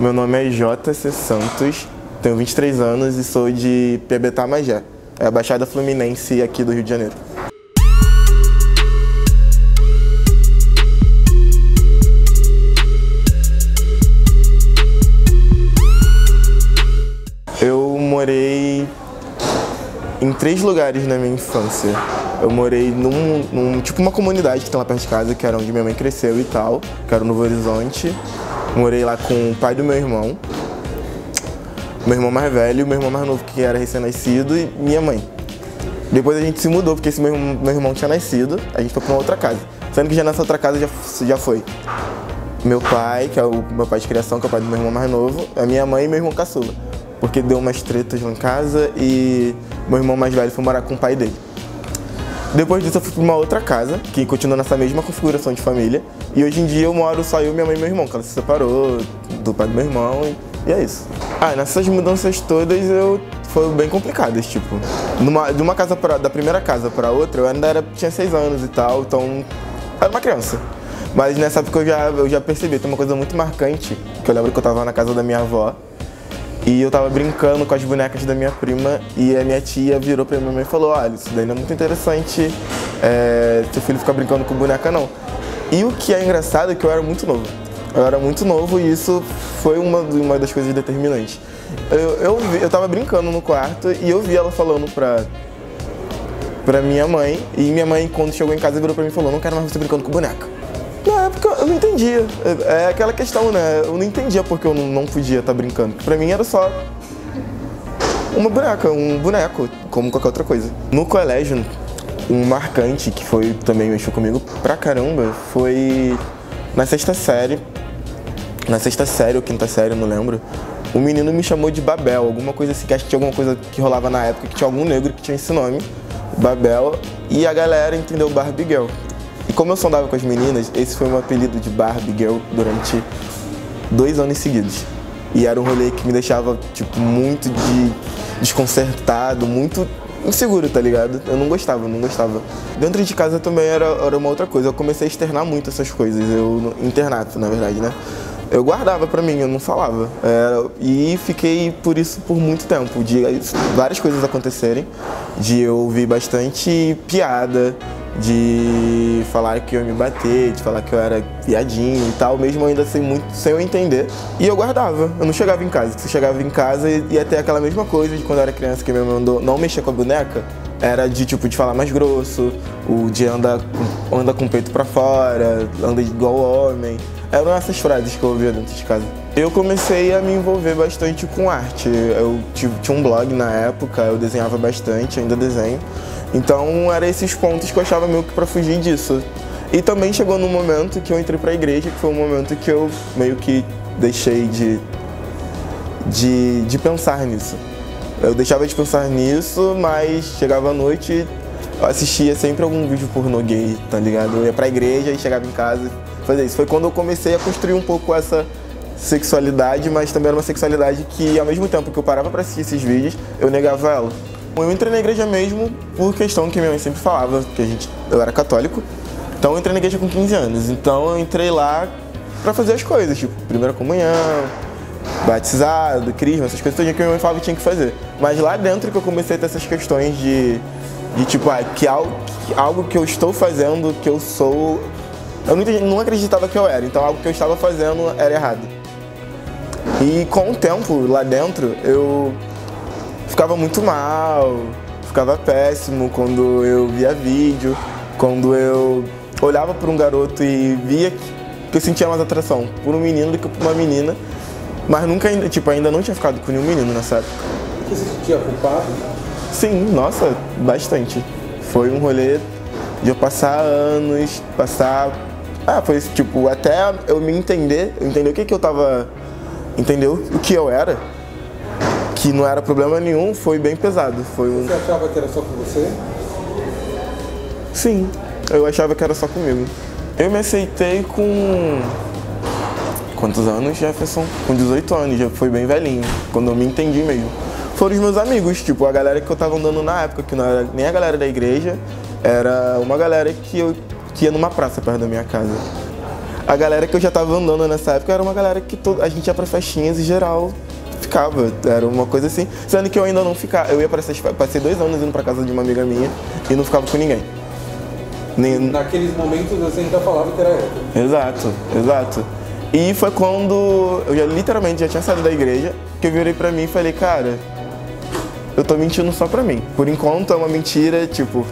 Meu nome é JC Santos, tenho 23 anos e sou de Piabetá, Magé. É a Baixada Fluminense aqui do Rio de Janeiro. Eu morei em 3 lugares na minha infância. Eu morei tipo uma comunidade que tem lá perto de casa, que era onde minha mãe cresceu e tal, que era o Novo Horizonte. Morei lá com o pai do meu irmão mais velho e o meu irmão mais novo, que era recém-nascido, e minha mãe. Depois a gente se mudou, porque esse meu irmão tinha nascido, a gente foi pra uma outra casa. Sendo que já nessa outra casa já foi meu pai, que é o meu pai de criação, que é o pai do meu irmão mais novo, a minha mãe e meu irmão caçula. Porque deu umas tretas lá em casa e meu irmão mais velho foi morar com o pai dele. Depois disso eu fui pra uma outra casa, que continua nessa mesma configuração de família. E hoje em dia eu moro só eu, minha mãe e meu irmão, que ela se separou do pai do meu irmão e é isso. Nessas mudanças todas foram bem complicadas, tipo. De uma casa da primeira casa pra outra, eu ainda tinha 6 anos e tal, então era uma criança. Mas nessa época eu já percebi, tem uma coisa muito marcante, que eu lembro que eu tava na casa da minha avó. E eu tava brincando com as bonecas da minha prima e a minha tia virou pra minha mãe e falou: olha, isso daí não é muito interessante, seu filho ficar brincando com boneca não. E o que é engraçado é que eu era muito novo. Eu era muito novo e isso foi uma das coisas determinantes. Eu tava brincando no quarto e eu vi ela falando pra minha mãe. E minha mãe, quando chegou em casa, virou pra mim e falou: não quero mais você brincando com boneca. Na época eu não entendia, é aquela questão, né? Eu não entendia porque eu não podia estar brincando. Pra mim era só uma boneca, um boneco, como qualquer outra coisa. No colégio, um marcante que também mexeu comigo pra caramba foi na sexta série ou quinta série, eu não lembro. Um menino me chamou de Babel, alguma coisa assim, que acho que tinha alguma coisa que rolava na época, que tinha algum negro que tinha esse nome, Babel, e a galera entendeu Barbie Girl. E como eu só andava com as meninas, esse foi o meu apelido de Barbie Girl durante 2 anos seguidos. E era um rolê que me deixava, tipo, muito desconcertado, muito inseguro, tá ligado? Eu não gostava. Dentro de casa também era uma outra coisa. Eu comecei a externar muito essas coisas, internato, na verdade, né? Eu guardava pra mim, eu não falava. E fiquei por isso por muito tempo, de várias coisas acontecerem, de eu ouvir bastante piada, de falar que eu ia me bater, de falar que eu era viadinho e tal, mesmo ainda sem eu entender. E eu guardava, eu não chegava em casa. Se eu chegava em casa ia ter aquela mesma coisa de quando eu era criança, que minha mãe mandou não mexer com a boneca, era de falar mais grosso, de anda com o peito pra fora, anda igual homem. Eram essas frases que eu ouvia dentro de casa. Eu comecei a me envolver bastante com arte. Eu tinha um blog na época, eu desenhava bastante, ainda desenho. Então eram esses pontos que eu achava meio que pra fugir disso. E também chegou num momento que eu entrei pra igreja, que foi um momento que eu meio que deixei de pensar nisso. Eu deixava de pensar nisso, mas chegava à noite, eu assistia sempre algum vídeo pornô gay, tá ligado? Eu ia pra igreja e chegava em casa e fazia isso. Foi quando eu comecei a construir um pouco essa sexualidade, mas também era uma sexualidade que, ao mesmo tempo que eu parava pra assistir esses vídeos, eu negava ela. Eu entrei na igreja mesmo por questão que minha mãe sempre falava, que eu era católico. Então eu entrei na igreja com 15 anos. Então eu entrei lá pra fazer as coisas, tipo, primeira comunhão, batizado, crisma, essas coisas todas que minha mãe falava que tinha que fazer. Mas lá dentro que eu comecei a ter essas questões de que algo que eu estou fazendo, que eu sou... Eu não acreditava que eu era, então algo que eu estava fazendo era errado. E com o tempo, lá dentro, eu ficava muito mal, ficava péssimo quando eu via vídeo, quando eu olhava para um garoto e via que eu sentia mais atração por um menino do que por uma menina, mas ainda não tinha ficado com nenhum menino nessa época. Você se sentia culpado? Sim, nossa, bastante. Foi um rolê de eu passar anos, foi tipo, até eu me entender o que eu tava, entender o que eu era, que não era problema nenhum, foi bem pesado. Você achava que era só com você? Sim, eu achava que era só comigo. Eu me aceitei com... Quantos anos, Jefferson? Com 18 anos, já foi bem velhinho, quando eu me entendi mesmo. Foram os meus amigos, tipo, a galera que eu tava andando na época, que não era nem a galera da igreja, era uma galera que ia numa praça perto da minha casa. A galera que eu já tava andando nessa época era uma galera que a gente ia pra festinhas e geral ficava. Era uma coisa assim. Sendo que eu ainda não ficava. Eu ia pra essas. Passei 2 anos indo pra casa de uma amiga minha e não ficava com ninguém. Naqueles momentos você ainda falava que era hétero. Exato, exato. E foi quando eu literalmente já tinha saído da igreja que eu virei pra mim e falei, cara, eu tô mentindo só pra mim. Por enquanto é uma mentira, tipo,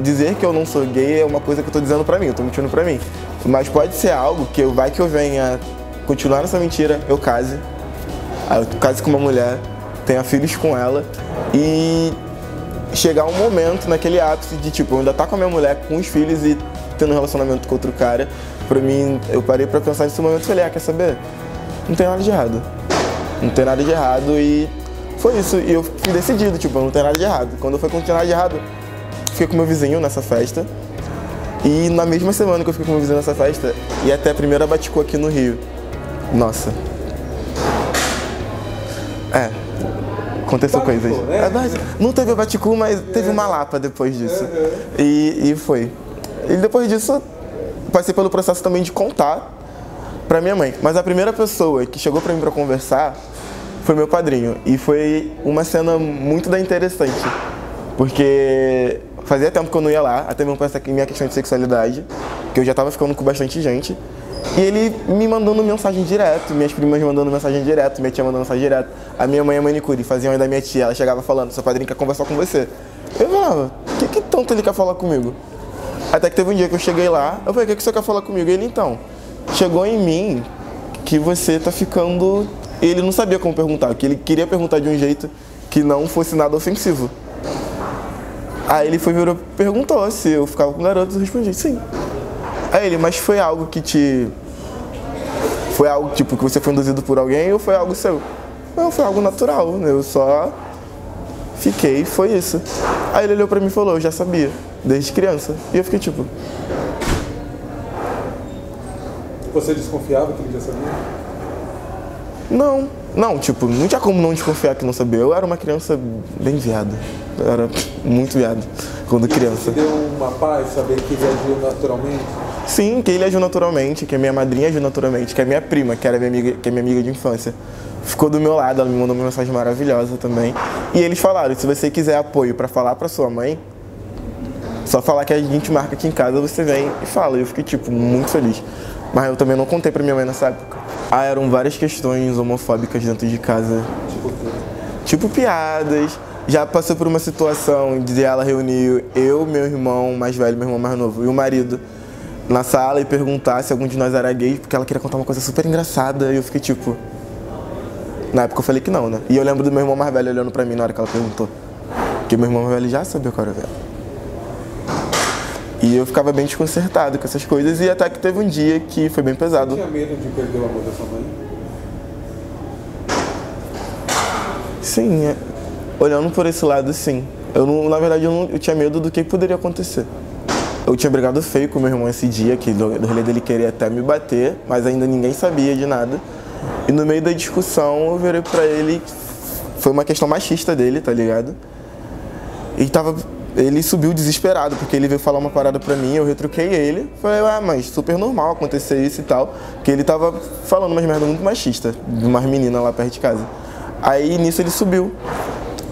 dizer que eu não sou gay é uma coisa que eu tô dizendo pra mim, eu tô mentindo pra mim. Mas pode ser algo que vai que eu venha continuar nessa mentira, eu case. Aí eu case com uma mulher, tenha filhos com ela e chegar um momento naquele ápice de tipo, eu ainda tá com a minha mulher, com os filhos e tendo um relacionamento com outro cara. Pra mim, eu parei pra pensar nesse momento e falei, quer saber? Não tem nada de errado. Não tem nada de errado e foi isso. E eu fui decidido, tipo, não tem nada de errado. Quando foi com nada de errado, fiquei com meu vizinho nessa festa. E na mesma semana que eu fiquei com meu vizinho nessa festa, ia até a primeira Baticu aqui no Rio. Nossa. Aconteceu coisas. Né? Não teve a Baticu, mas teve uma Lapa depois disso. E foi. E depois disso, passei pelo processo também de contar pra minha mãe. Mas a primeira pessoa que chegou pra mim pra conversar foi meu padrinho. E foi uma cena muito interessante. Porque fazia tempo que eu não ia lá, até mesmo pra essa minha questão de sexualidade, que eu já tava ficando com bastante gente. E ele me mandando mensagem direto, minhas primas me mandando mensagem direto, minha tia mandando mensagem direto. A minha mãe é manicure, fazia mãe da minha tia, ela chegava falando, seu padrinho quer conversar com você. Eu falava, o que tanto ele quer falar comigo? Até que teve um dia que eu cheguei lá, eu falei, o que você quer falar comigo? Ele, então, chegou em mim que você tá ficando... Ele não sabia como perguntar, que ele queria perguntar de um jeito que não fosse nada ofensivo. Aí ele virou, perguntou se eu ficava com garotos, eu respondi, sim. Aí ele, mas foi algo que foi algo tipo que você foi induzido por alguém ou foi algo seu? Não, foi algo natural, né? Eu só fiquei, foi isso. Aí ele olhou pra mim e falou, eu já sabia, desde criança. E eu fiquei tipo... Você desconfiava que ele já sabia? Não, tipo, não tinha como não desconfiar que não sabia. Eu era uma criança bem viada. Eu era muito viado quando criança. Você deu uma paz saber que ele agiu naturalmente? Sim, que ele agiu naturalmente, que a minha madrinha agiu naturalmente, que a minha prima, que era que é minha amiga de infância, ficou do meu lado, ela me mandou uma mensagem maravilhosa também. E eles falaram, se você quiser apoio pra falar pra sua mãe, só falar que a gente marca aqui em casa, você vem e fala. E eu fiquei, tipo, muito feliz. Mas eu também não contei pra minha mãe nessa época. Eram várias questões homofóbicas dentro de casa. Tipo piadas. Já passou por uma situação de ela reunir eu, meu irmão mais velho, meu irmão mais novo, e o marido na sala e perguntar se algum de nós era gay, porque ela queria contar uma coisa super engraçada. E eu fiquei tipo... Na época eu falei que não, né? E eu lembro do meu irmão mais velho olhando pra mim na hora que ela perguntou. Porque meu irmão mais velho já sabia qual era velho. E eu ficava bem desconcertado com essas coisas, e até que teve um dia que foi bem pesado. Você tinha medo de perder o amor da sua mãe? Sim, olhando por esse lado, sim. Na verdade, eu tinha medo do que poderia acontecer. Eu tinha brigado feio com meu irmão esse dia, que do rolê dele queria até me bater, mas ainda ninguém sabia de nada. E no meio da discussão, eu virei pra ele, foi uma questão machista dele, tá ligado? Ele subiu desesperado, porque ele veio falar uma parada pra mim, eu retruquei ele. Falei, mas super normal acontecer isso e tal. Porque ele tava falando umas merda muito machista, de umas meninas lá perto de casa. Aí, nisso, ele subiu,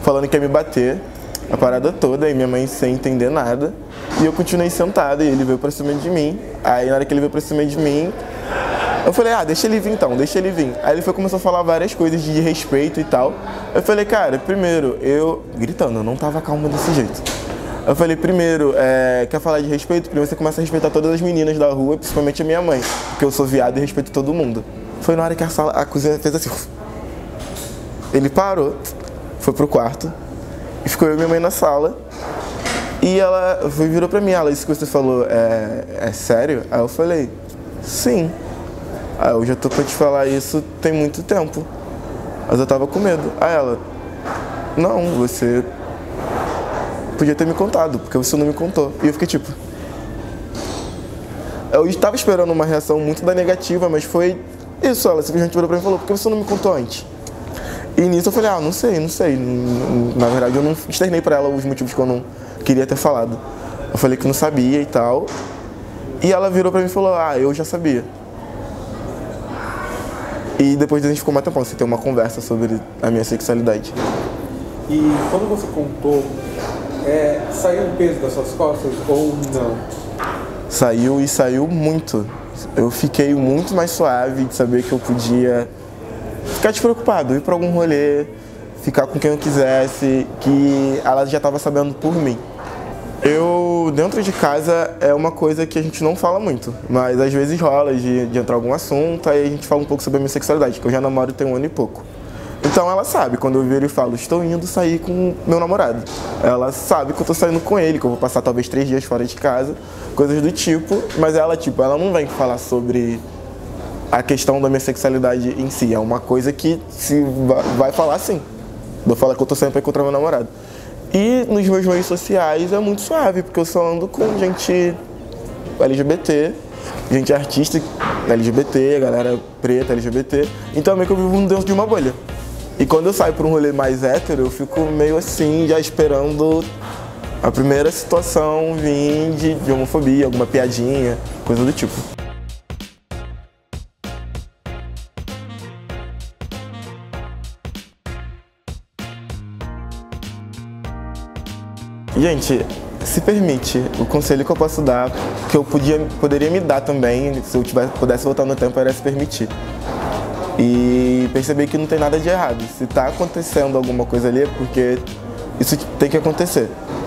falando que ia me bater, a parada toda, e minha mãe sem entender nada. E eu continuei sentado, e ele veio pra cima de mim. Aí, na hora que ele veio pra cima de mim, eu falei, deixa ele vir então, deixa ele vir. Aí ele começou a falar várias coisas de respeito e tal. Eu falei, cara, primeiro, gritando, eu não tava calmo desse jeito. Eu falei, primeiro, quer falar de respeito? Primeiro você começa a respeitar todas as meninas da rua, principalmente a minha mãe, porque eu sou viado e respeito todo mundo. Foi na hora que a cozinha fez assim. Ele parou, foi pro quarto, e ficou eu e minha mãe na sala. E ela virou pra mim, isso que você falou é sério? Aí eu falei, sim. Aí eu já tô pra te falar isso tem muito tempo, mas eu tava com medo. Aí ela, não, você podia ter me contado, porque você não me contou. E eu fiquei tipo... Eu estava esperando uma reação muito da negativa, mas foi isso. Ela simplesmente virou pra mim e falou, por que você não me contou antes? E nisso eu falei, não sei. Na verdade, eu não externei pra ela os motivos que eu não queria ter falado. Eu falei que não sabia e tal. E ela virou pra mim e falou, eu já sabia. E depois a gente ficou mais tempão sem ter uma conversa sobre a minha sexualidade. E quando você contou, saiu um peso das suas costas ou não? Saiu e saiu muito. Eu fiquei muito mais suave de saber que eu podia ficar despreocupado, ir pra algum rolê, ficar com quem eu quisesse, que ela já estava sabendo por mim. Dentro de casa, é uma coisa que a gente não fala muito, mas às vezes rola de entrar algum assunto, aí a gente fala um pouco sobre a minha sexualidade, que eu já namoro tem 1 ano e pouco. Então ela sabe, quando eu viro e falo, estou indo sair com meu namorado. Ela sabe que eu estou saindo com ele, que eu vou passar talvez 3 dias fora de casa, coisas do tipo, mas ela não vem falar sobre a questão da minha sexualidade em si, é uma coisa que se vai falar sim. Vou falar que eu estou saindo para encontrar meu namorado. E nos meus meios sociais é muito suave, porque eu só ando com gente LGBT, gente artista LGBT, galera preta LGBT, então é meio que eu vivo dentro de uma bolha. E quando eu saio para um rolê mais hétero, eu fico meio assim, já esperando a primeira situação vir de homofobia, alguma piadinha, coisa do tipo. Gente, se permite, o conselho que eu posso dar, que eu poderia me dar também, se eu pudesse voltar no tempo, era se permitir. E perceber que não tem nada de errado. Se está acontecendo alguma coisa ali, é porque isso tem que acontecer.